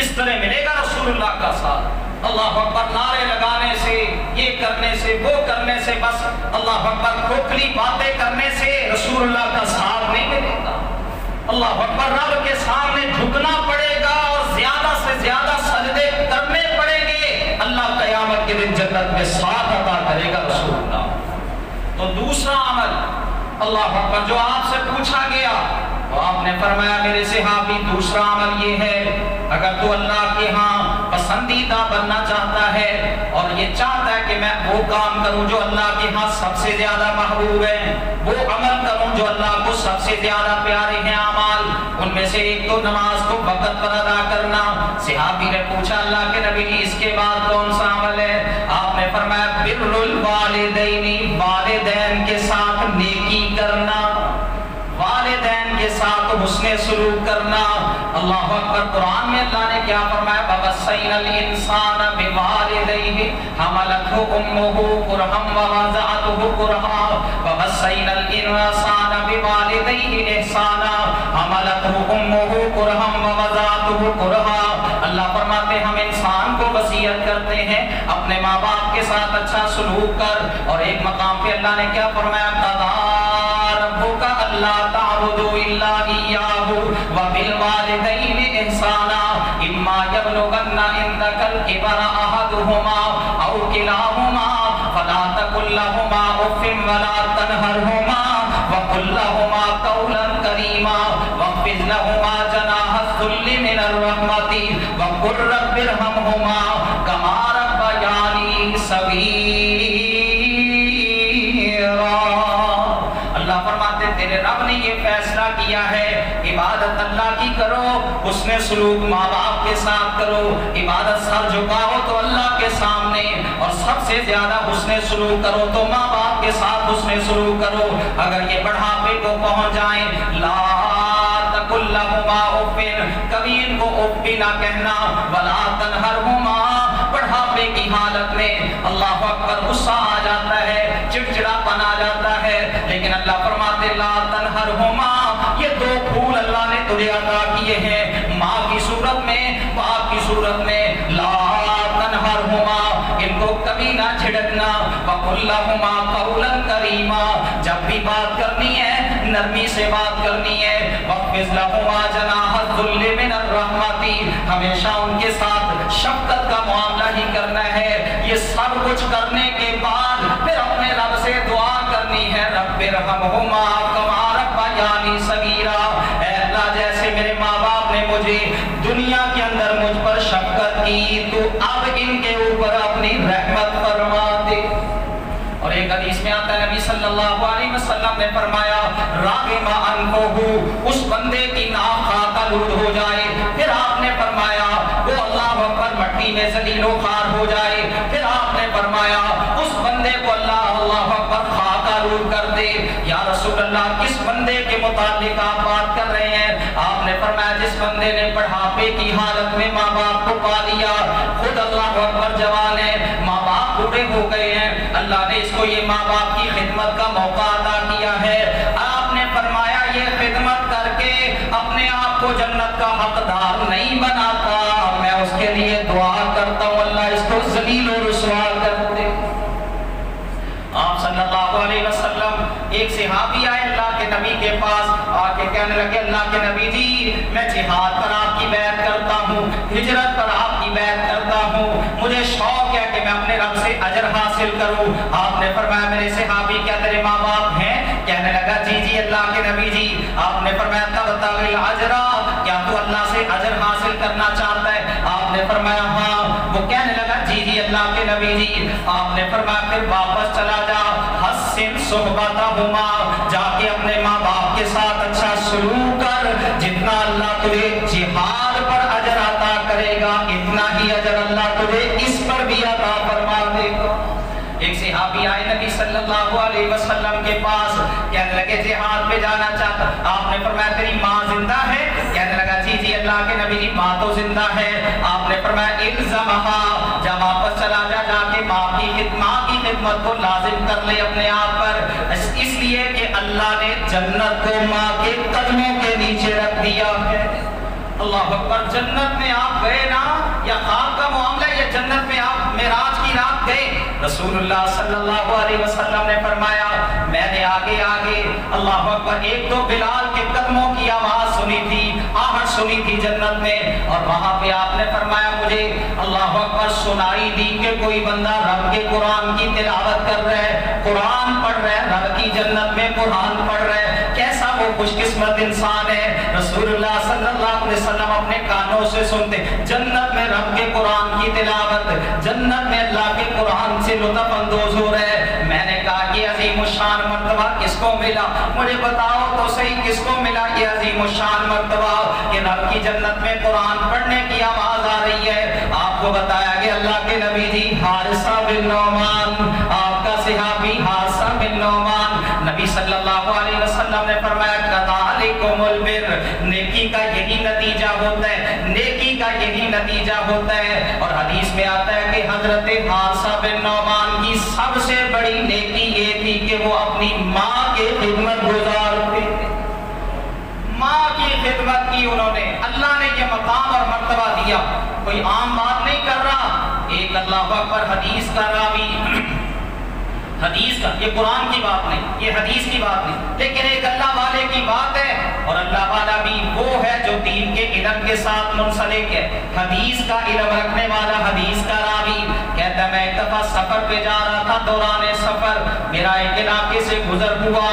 A: اس طرح ملے گا رسول اللہ کا ساتھ۔ اللہ اکبر، نعرے لگانے سے، یہ کرنے سے، وہ کرنے سے، بس اللہ اکبر کھوکھلی باتیں کرنے سے رسول اللہ کا ساتھ نہیں ملے گا۔ اللہ اکبر، رب کے سامنے جھکنا پڑے گا اور زیادہ سے زیادہ سجدے کرنے پڑیں گے، اللہ قیامت کے دن جنت میں ساتھ عطا کرے گا رسول اللہ۔ تو دوسرا عمل اللہ اکبر جو آپ سے پوچھا گیا، تو آپ نے فرمایا میرے صحابی دوسرا عمل یہ ہے، اگر تو اللہ کے ہاں پسندیدہ بننا چاہتا ہے اور یہ چاہتا ہے کہ میں وہ کام کروں جو اللہ کے ہاں سب سے زیادہ محبوب ہے، وہ عمل کروں جو اللہ کو سب سے زیادہ پیارے ہیں اعمال، ان میں سے ایک تو نماز کو وقت پر ادا کرنا۔ صحابی نے پوچھا اللہ کے نبی جی اس کے بعد کون سا عمل ہے؟ آپ نے فرمایا بر الوالدین، والدین کے ساتھ نیکی کرنا، والدین کے ساتھ حسن سلوک کرنا۔ اللہ اکبر، قرآن میں اللہ نے کیا فرمایا وَوَصَّيْنَا الْإِنسَانَ بِوَالِدَيْهِ حَمَلَتْهُ أُمُّهُ كُرْهًا وَوَضَعَتْهُ كُرْهًا وَوَصَّيْنَا الْإِنسَانَ بِوَالِدَيْهِ إِحْسَانًا حَمَلَتْهُ أُمُّهُ كُرْهًا وَوَضَعَتْهُ كُرْهًا۔ اللہ فرماتے ہم انسان کو وصیت کرتے ہیں اپنے ماں باپ کے ساتھ اچھا سلوک کر، اور ایک مقام پہ اللہ نے کیا فرمایا ربک اللہ تعبدوا الا ایاہ وبالوالدین احسانا اما یبلغن عندک الکبر احدہما او کلاہما فلا تقل لہما اف ولا تنہرہما وقل لہما قولا کریما واخفض لہما جناح الذل من الرحمۃ وقل رب ارحمہما کما ربیانی کبیرا۔ اللہ فرماتے تیرے رب نے یہ فیصلہ کیا ہے عبادت اللہ کی کرو، حسن سلوک ماں باپ کے ساتھ کرو، عبادت سر جھکاؤ تو اللہ کے سامنے، اور سب سے زیادہ حسن سلوک کرو تو ماں باپ کے ساتھ حسن سلوک کرو۔ اگر یہ بڑھاپے کو پہنچ جائیں لا تقل لهما اف، کبھی ان کو اف بھی نہ کہنا، ولا تنہرهما، بڑھاپے کی حالت میں اللہ اکبر غصہ آ جاتا ہے، چڑچڑاپن آ جاتا ہے، لیکن اللہ فرماتے لا تنہرهما، یہ دو پھول اللہ نے تجھے عطا کیے ہیں ماں کی صورت میں باپ کی صورت میں، لا تنہرهما، ان کو کبھی نہ چھڑکنا، وقل لهما قولا کریما، جب بھی بات کرنی ہے نرمی سے بات کرنی ہے، وَخْفِضْ لَهُمَا جَنَاحَ الذُّلِّ مِنَ الرَّحْمَةِ، ہمیشہ ان کے ساتھ شفقت کا معاملہ ہی کرنا ہے۔ یہ سب کچھ کرنے کے بعد پھر اپنے رب سے دعا کرنی ہے، رب ارحمہما کما ربیانی صغیرا، اے اللہ جیسے میرے ماں باپ نے مجھے دنیا کے اندر مجھ پر شفقت کی، تو اب ان کے اوپر اپنی رحمت فرما دے۔ اور ایک حدیث میں آتا ہے نبی صلی اللہ علیہ وسلم نے فرمایا راغم انفہ، اس بندے کی ناک خاک آلود ہو جائے، پھر آپ نے فرمایا وہ اللہ اکبر مٹی میں ذلیل و خوار ہو جائے، پھر آپ نے فرمایا اس بندے کو اللہ اکبر خاک آلود کر دے۔ یا رسول اللہ کس بندے کے متعلق آپ بات کر رہے ہیں؟ آپ نے فرمایا جس بندے نے بڑھاپے کی حالت میں ماں باپ کو پا لیا، خود اللہ اکبر جوان ہے، ماں باپ بوڑھے ہو گئے ہیں، اللہ نے اس کو یہ ماں باپ کی خدمت کا موقع عطا کیا ہے، آپ نے فرمایا یہ خدمت کر کے اپنے آپ کو جنت کا حقدار نہیں بناتا، میں اس کے لیے دعا کرتا ہوں اللہ اس کو ذلیل و رسوا کر دے۔ آپ صلی اللہ علیہ وسلم ایک صحابی آئے اللہ کے نبی کے پاس، آ کے کہنے لگے اللہ کے نبی جی میں جہاد پر آپ کی بیعت کرتا ہوں، ہجرت پر آپ کی بیعت کرتا ہوں، مجھے شوق ہے کہ میں اپنے رب سے اجر حاصل کروں۔ آپ نے فرمایا میرے صحابی کیا تیرے ماں باپ ہیں؟ کہنے لگا جی جی اللہ کے نبی جی۔ آپ نے فرمایا تبتغی الاجر، کیا تو اللہ سے اجر حاصل کرنا چاہتا ہے؟ آپ نے فرمایا ہاں۔ وہ کہنے لگا جی جی اللہ کے نبی جی۔ آپ نے فرمایا پھر واپس چلا جا، حسن صحبتہما، جا کے اپنے ماں باپ کے ساتھ اچھا سلوک کر، جتنا اللہ تجھے جہاد پر اجر عطا کرے گا اتنا ہی اجر اللہ تجھے اس پر بھی عطا فرما دے گا۔ ایک صحابی آئے نبی صلی اللہ علیہ وسلم کے پاس، کہنے لگے جہاد پہ جانا چاہتا، آپ نے فرمایا تیری ماں زندہ ہے؟ کہنے لگا جی جی اللہ کے نبی جی ماں تو زندہ ہے۔ آپ نے فرمایا الزمہا، جب واپس چلا جا، جا کے ماں کی خدمت کو لازم کر لے اپنے آپ پر، اس لیے کہ اللہ نے جنت کو ماں کے قدموں کے نیچے رکھ دیا ہے۔ اللہ اکبر، جنت میں آپ گئے نا، یا خواب کا معاملہ یا جنت میں آپ معراج کی رات گئے، رسول اللہ صلی اللہ علیہ وسلم نے فرمایا میں نے آگے آگے اللہ اکبر ایک تو بلال کے قدموں کی آواز سنی تھی، آہٹ سنی تھی جنت میں، اور وہاں پہ آپ نے فرمایا مجھے اللہ اکبر سنائی دی کہ کوئی بندہ رب کے قرآن کی تلاوت کر رہا ہے، قرآن پڑھ رہا ہے، رب کی جنت میں قرآن پڑھ رہا ہے، کیسا وہ خوش قسمت انسان ہے۔ رسول اللہ صلی اللہ علیہ وسلم اپنے کانوں سے سنتے جنت میں رب کے قرآن کی تلاوت، جنت میں اللہ کے قرآن سے لطف اندوز ہو رہے ہیں۔ میں نے کہا یہ عظیم الشان مرتبہ کس کو ملا؟ مجھے بتاؤ تو صحیح کس کو ملا یہ عظیم الشان مرتبہ کہ رب کی جنت میں قرآن پڑھنے کی آواز آ رہی ہے؟ آپ کو بتایا کہ اللہ کے نبی جی حارثہ بن نعمان، آپ کا صحابی حارثہ بن نعمان، نبی صلی اللہ علیہ وسلم نے فرمایا کذالکم البر، نیکی کا یہی نتیجہ ہوتا ہے، نیکی کا یہی نتیجہ ہوتا ہے۔ اور حدیث میں آتا ہے کہ حضرت حارثہ بن نعمان کی سب سے بڑی نیکی یہ تھی کہ وہ اپنی ماں کے خدمت گزار تھے، ماں کی خدمت کی انہوں نے، اللہ نے یہ مقام اور مرتبہ دیا، کوئی عام بات نہیں کر رہا۔ ایک اللہ اکبر حدیث کا راوی، حدیث کا، یہ قرآن کی بات نہیں، یہ حدیث کی بات نہیں، لیکن ایک اللہ والے کی بات ہے، اور اللہ والا بھی وہ ہے جو دین کے علم کے ساتھ منسلک ہے، حدیث کا علم رکھنے والا، حدیث کا راوی کہتا ہے میں ایک دفعہ سفر پہ جا رہا تھا، دوران سفر میرا ایک علاقے سے گزر ہوا،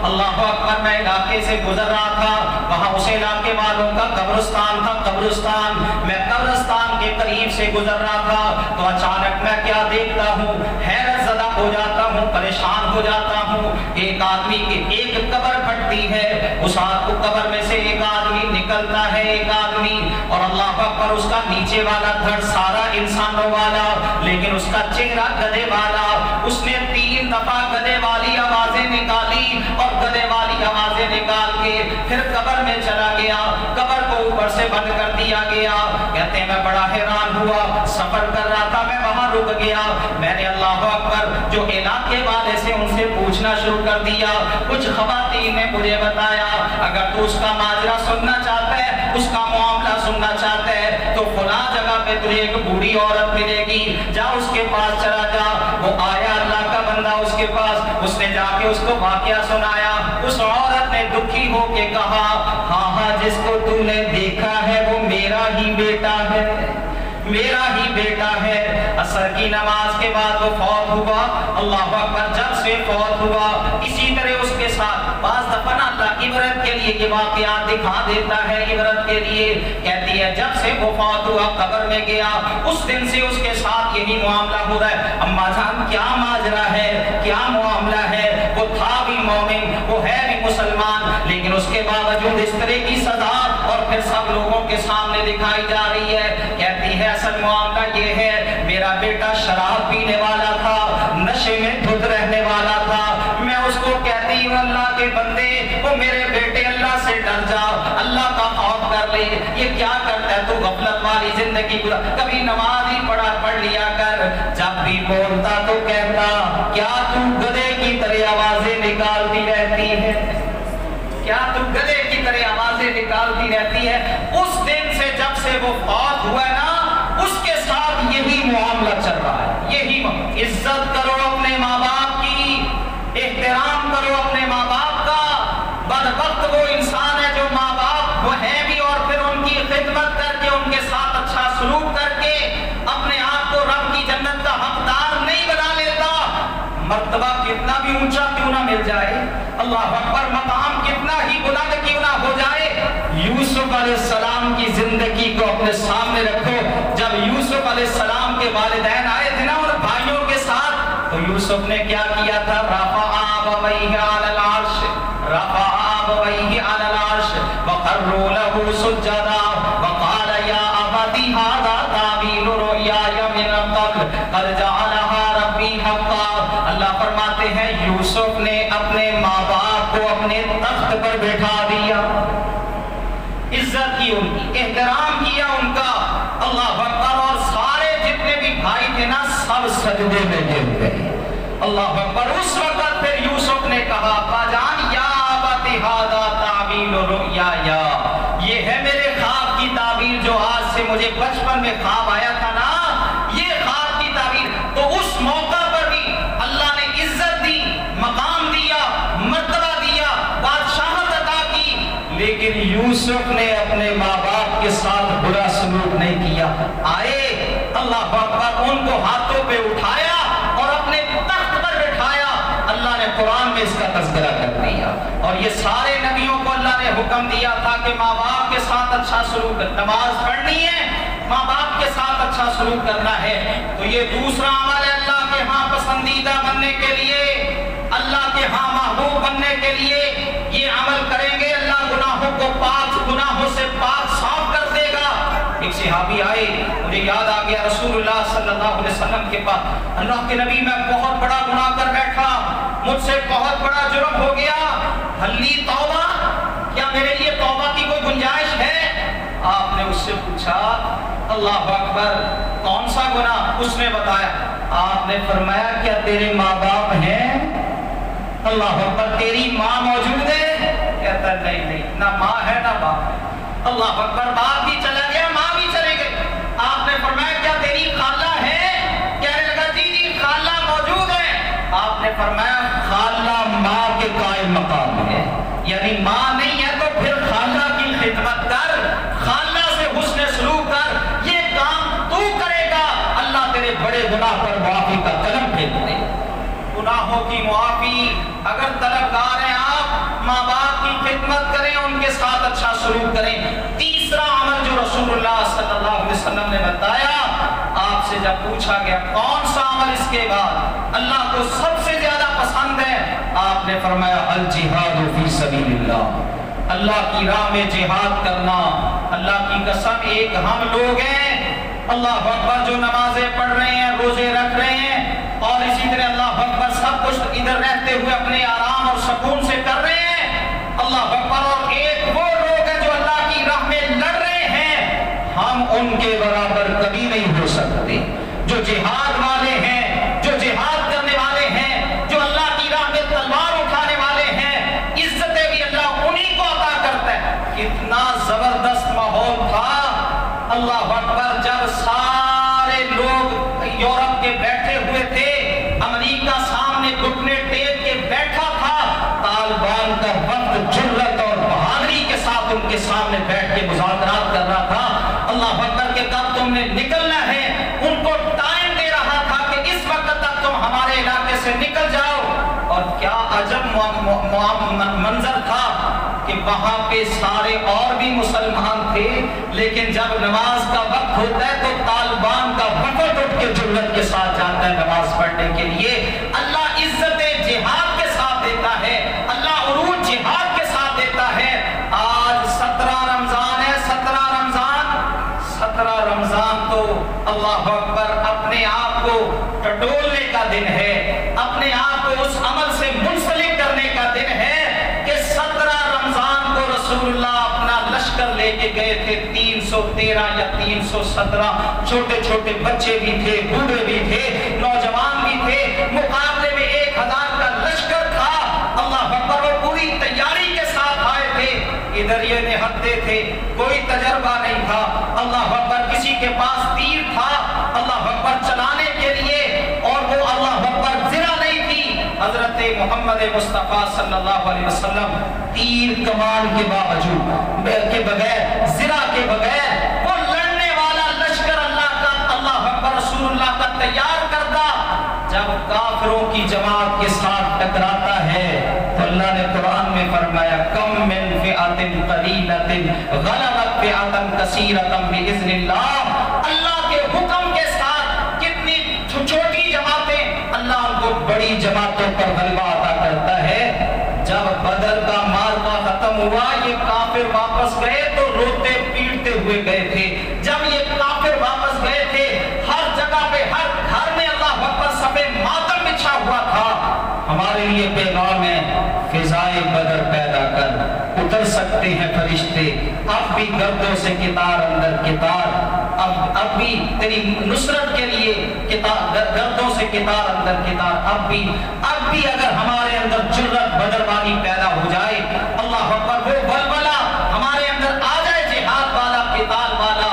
A: اللہ اکبر میں علاقے سے گزر رہا تھا، وہاں اس علاقے والوں کا قبرستان تھا، قبرستان، میں قبرستان کے قریب قریب سے گزر رہا تھا تو اچانک میں کیا دیکھتا ہوں، حیرت زدہ ہو جاتا ہوں، پریشان ہو جاتا ہوں۔ ایک آدمی کی ایک قبر پھٹتی ہے، اس قبر میں سے ایک آدمی نکلتا ہے، ایک آدمی، اور اللہ اکبر، اس کا نیچے والا دھڑ سارا انسانوں والا، لیکن اس کا چہرہ گدھے والا۔ اس نے 3 دفعہ گدھے والی آوازیں نکالی اور گدھے والی آوازیں نکال کے پھر قبر میں چلا گیا، قبر کو اوپر سے بند کر دیا گیا۔ کہتے ہیں میں بڑا حیران ہوا، سفر کر رہا تھا، میں وہاں رک گیا، میں نے اللہ اکبر جو علاقے والے سے ان سے پوچھنا شروع کر دیا۔ کچھ خواتین نے مجھے بتایا اگر تو اس کا ماجرا سننا چاہتا ہے، اس کا معاملہ سننا چاہتا ہے تو فلاں جگہ پہ تجھے ایک بوڑھی عورت ملے گی، جا اس کے پاس چلا جا۔ وہ آیا اللہ کا بندہ اس کے پاس، اس نے جا کے اس کو واقعہ سنایا۔ اس عورت نے دکھی ہو کے کہا ہاں ہاں، جس کو تو نے دیکھا ہے وہ میرا ہی بیٹا ہے، میرا ہی بیٹا ہے۔ عصر کی نماز کے بعد وہ فوت ہوا۔ اللہ اکبر، جب سے فوت ہوا اسی طرح اس کے ساتھ بعض دفعہ اللہ عبرت کے لیے یہ واقعات دکھا دیتا ہے، عبرت کے لیے۔ کہتی ہے جب سے وہ فوت ہوا قبر میں گیا، اس دن سے اس کے ساتھ یہی معاملہ ہو رہا ہے۔ اماں جان کیا ماجرا ہے، کیا معاملہ ہے؟ وہ تھا بھی مومن، وہ ہے بھی مسلمان، لیکن اس کے باوجود اس طرح کی سزا اور پھر سب لوگوں کے سامنے دکھائی جا رہی ہے۔ کہتی ہے اصل معاملہ یہ ہے، میرا بیٹا شراب پینے والا تھا، نشے میں دھت رہنے والا تھا۔ میں اس کو کہتی ہوں اللہ کے بندے، وہ میرے بیٹے اللہ سے ڈر جا، اللہ کا خوف کر لے۔ یہ کیا کرتا ہے تو غفلت والی زندگی گزار، کبھی نماز ہی پڑھ لیا کر۔ جب بھی بولتا تو کہتا کیا تو گدھے کی طرح آوازیں نکالتی رہتی ہے، کیا تو گدھے کی طرح آوازیں نکالتی رہتی ہے۔ اس دن سے جب سے وہ فوت ہوا ہے نا، اس کے ساتھ یہی معاملہ چل رہا ہے، یہی عزت کرو اپنے ماں باپ کی، احترام کرو اپنے ماں باپ کا۔ بدبخت وہ انسان ہے جو ماں باپ وہ ہیں بھی اور پھر ان کی خدمت کر کے ان کے ساتھ اچھا سلوک کر کے اپنے آپ کو رب کی جنت کا حقدار نہیں بنا لیتا۔ مرتبہ کتنا بھی اونچا کیوں نہ مل جائے، اللہ اکبر، مقام کتنا ہی بلند کیوں نہ ہو جائے، یوسف علیہ السلام کی زندگی کو اپنے سامنے رکھو۔ جب یوسف علیہ السلام کے والدین آئے تھے نا اور بھائیوں کے ساتھ، تو یوسف نے کیا کیا تھا، رفع ابویہ علی العرش، رفع ابویہ علی العرش وخروا له سجدا وقال یا ابت ھذا تعبیر رؤیایا من قبل قد جعلها ربی حقا۔ اللہ فرماتے ہیں یوسف نے اپنے ماں باپ کو اپنے تخت پر بٹھا دیا، عزت کی ان کی، احترام کیا ان کا، اللہ اکبر، اور سارے جتنے بھی بھائی تھے نا سب سجدے میں گر گئے، اللہ اکبر۔ اس وقت پھر یوسف نے کہا ابا جان یا ابت ھذا تعبیر رؤیایا، یہ ہے میرے خواب کی تعبیر جو آج سے مجھے بچپن میں خواب آیا تھا نا، یہ خواب کی تعبیر۔ تو اس موقع پر بھی اللہ نے عزت دی، مقام دیا، مرتبہ دیا، بادشاہت عطا کی، لیکن یوسف نے اپنے ماں باپ کے ساتھ برا سلوک نہیں کیا۔ آئے اللہ اکبر، ان کو ہاتھوں پہ اٹھایا اور اپنے تخت پر بٹھایا۔ اللہ نے قرآن میں اس کا تذکرہ کر دیا، اور یہ سارے نبیوں کو اللہ نے حکم دیا تھا کہ ماں باپ کے ساتھ اچھا سلوک، نماز پڑھنی ہے، ماں باپ کے ساتھ اچھا سلوک کرنا ہے۔ تو یہ دوسرا عمل ہے اللہ کے ہاں پسندیدہ بننے کے لیے، اللہ کے ہاں محبوب بننے کے لیے یہ عمل کریں گے، اللہ گناہوں کو گناہوں سے پاک صاف کر دے گا۔ ایک صحابی آئے، مجھے یاد آ گیا رسول اللہ صلی اللہ علیہ وسلم کے پاس، اللہ کے نبی میں بہت بڑا گناہ کر بیٹھا، مجھ سے بہت بڑا جرم ہو گیا، حلی توبہ، کیا میرے لیے توبہ کی کوئی گنجائش ہے؟ آپ نے اس سے پوچھا اللہ اکبر کون سا گناہ؟ اس نے بتایا۔ آپ نے فرمایا کیا تیرے ماں باپ ہیں؟ اللہ اکبر، تیری ماں موجود ہے؟ کہتا نہیں نہیں، نہ ماں ہے نہ باپ۔ اللہ اکبر، باپ بھی چلا گیا، ماں بھی چلے گئے۔ آپ نے فرمایا کیا تیری خالہ ہے؟ کہنے لگا جی جی خالہ موجود ہے۔ آپ نے فرمایا خالہ ماں کے قائم مقام ہے، یعنی ماں نہیں ہے تو پھر خالہ کی خدمت کر، خالہ سے حسن سلوک کر، یہ کام تو کرے گا، اللہ تیرے بڑے گناہ پر معافی کا قدم پھیر دے۔ گناہوں کی معافی اگر طلبگار ہیں آپ، ماں باپ کی خدمت کریں، ان کے ساتھ اچھا سلوک کریں۔ تیسرا عمل جو رسول اللہ صلی اللہ علیہ وسلم نے بتایا آپ سے جب پوچھا گیا کون سا عمل اس کے بعد اللہ کو سب سے زیادہ پسند ہے، آپ نے فرمایا الجہاد فی سبیل اللہ، اللہ کی راہ میں جہاد کرنا۔ اللہ کی قسم ایک ہم لوگ ہیں اللہ اکبر جو نمازیں پڑھ رہے ہیں، روزے رکھ رہے ہیں اور اسی طرح اللہ اکبر سب کچھ ادھر رہتے ہوئے اپنے آرام اور سکون سے کر رہے ہیں اللہ اکبر، اور ایک وہ لوگ ہیں جو اللہ کی راہ میں لڑ رہے ہیں، ہم ان کے برابر کبھی نہیں ہو سکتے۔ جو جہاد والے ہیں، جو جہاد کرنے والے ہیں، جو اللہ کی راہ میں تلوار اٹھانے والے ہیں، عزتیں بھی اللہ انہی کو عطا کرتا ہے۔ کتنا زبردست ماحول تھا اللہ اکبر جب سارے لوگ یورپ کے بیٹھے ہوئے تھے، امریکہ سامنے گھٹنے ٹیک کے بیٹھا تھا، طالبان کا وقت جرأت اور بہادری کے ساتھ ان کے سامنے بیٹھ کے مذاکرات کر رہا تھا اللہ اکبر کہ کب تم نے نکلنا ہے، ان کو ٹائم دے رہا تھا کہ اس وقت تک تم ہمارے علاقے سے نکل جاؤ۔ اور کیا عجب منظر تھا کہ وہاں پہ سارے اور بھی مسلمان تھے، لیکن جب نماز کا وقت ہوتا ہے تو طالبان کا وفد اٹھ کے جرأت کے ساتھ جاتا ہے نماز پڑھنے کے لیے۔ اللہ عزت جہاد کے ساتھ دیتا ہے، اللہ عروج جہاد کے ساتھ دیتا ہے۔ آج 17 رمضان ہے، 17 رمضان تو اللہ اکبر اپنے آپ کو ٹٹولنے کا دن ہے، اپنے آپ کو اس عمل سے منسلک کرنے کا دن ہے کہ 17 رمضان کو رسول اللہ اپنا لشکر لے کے گئے تھے، 313 یا 317 چھوٹے چھوٹے بچے بھی تھے، بوڑھے بھی تھے، نوجوان بھی تھے، مقابلے میں 1000 کا لشکر تھا اللہ اکبر، وہ پوری تیاری کے ساتھ آئے تھے۔ ادھر یہ نہتے تھے، کوئی تجربہ نہیں تھا اللہ اکبر، کسی کے پاس تیر تھا اللہ اکبر چلانے کے لیے، اور وہ اللہ اکبر زرہ نہیں تھی۔ حضرت محمد مصطفیٰ صلی اللہ علیہ وسلم تیر کمان کے باوجود کے بغیر، زرہ کے بغیر، وہ لڑنے والا لشکر اللہ اکبر رسول اللہ کا تیار کردہ جب کافروں کی جماعت کے ساتھ ٹکراتا ہے تو اللہ نے قرآن میں فرمایا کم من فئۃ قلیلۃ غلبت فئۃ کثیرۃ باذن اللہ، اللہ کے حکم کے ساتھ کتنی چھوٹی جماعتیں اللہ ان کو بڑی جماعتوں پر غلبہ عطا کرتا ہے۔ جب بدر کا معرکہ ختم ہوا یہ کافر واپس گئے تو روتے پیٹتے ہوئے گئے تھے۔ جب یہ کافر واپس گئے تھے ہر جگہ پہ ہر گھر میں اللہ اکبر صفے ماتم بچھا ہوا تھا۔ ہمارے لیے پیغام ہے فضائے بدر پیدا کر، اتر سکتے ہیں فرشتے، اب بھی گردوں سے کتار اندر کتار، اب بھی تیری نصرت کے لیے گردوں سے کتار اندر کتار، اب بھی اگر ہمارے اندر جرأت بدر والی پیدا ہو جائے اللہ اکبر، وہ بلبلہ ہمارے اندر آ جائے جہاد والا قتال والا،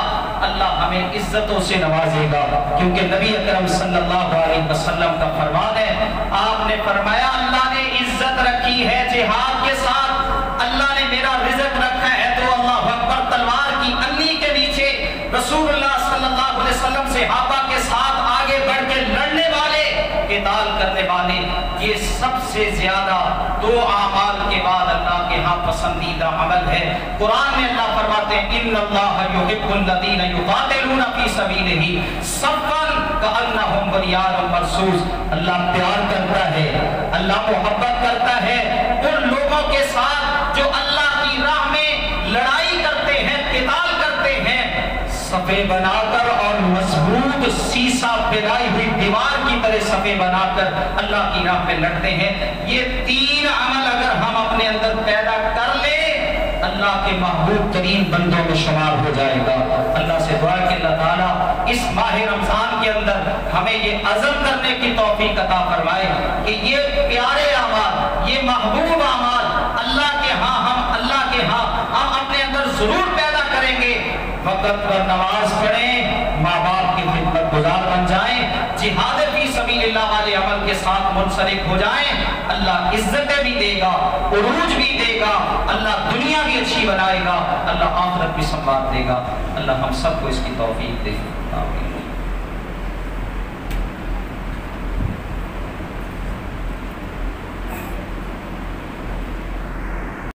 A: اللہ ہمیں عزتوں سے نوازے گا، کیونکہ نبی اکرم صلی اللہ علیہ وسلم کا فرمان ہے، آپ نے فرمایا اللہ نے عزت رکھی ہے جہاد کے ساتھ، اللہ نے میرا رزق رکھا ہے تو اللہ اکبر تلوار کی انی کے نیچے رسول اللہ صلی اللہ علیہ وسلم صحابہ کے ساتھ آگے بڑھ کے لڑنے والے، قتال کرنے والے، یہ سب سے زیادہ دو اعمال کے بعد اللہ کے ہاں پسندیدہ عمل ہے۔ قرآن میں اللہ فرماتے ہیں ان اللہ یحب الذین یقاتلون فی سبیلہ صفا کأنہم بنیان مرصوص، اللہ پیار کرتا ہے، اللہ محبت کرتا ہے ان لوگوں کے ساتھ جو اللہ کی راہ میں لڑائی کرتے ہیں، قتال کرتے ہیں، صفے بنا کر اور مضبوط سیسا پھیلائی ہوئی دیوار کی طرح صفے بنا کر اللہ کی راہ میں لڑتے ہیں۔ یہ تین عمل اگر ہم اپنے اندر پیدا کر لیں اللہ کے محبوب ترین بندوں میں شمار ہو جائے گا۔ اللہ سے دعا کہ اللہ تعالیٰ اس ماہ رمضان کے اندر ہمیں یہ عزم کرنے کی توفیق عطا فرمائے کہ یہ پیارے اعمال، یہ محبوب اعمال اللہ کے ہاں ہم اپنے اندر ضرور پیدا کریں گے۔ وقت پر نماز پڑھیں، ماں باپ کی خدمت گزار بن جائیں، جہاد فی سبیل اللہ والے عمل کے ساتھ منسلک ہو جائیں، اللہ عزتیں بھی دے گا، عروج بھی دے گا، اللہ دنیا بھی اچھی بنائے گا، اللہ آخرت بھی سنوار دے گا۔ اللہ ہم سب کو اس کی توفیق دے۔ آمین۔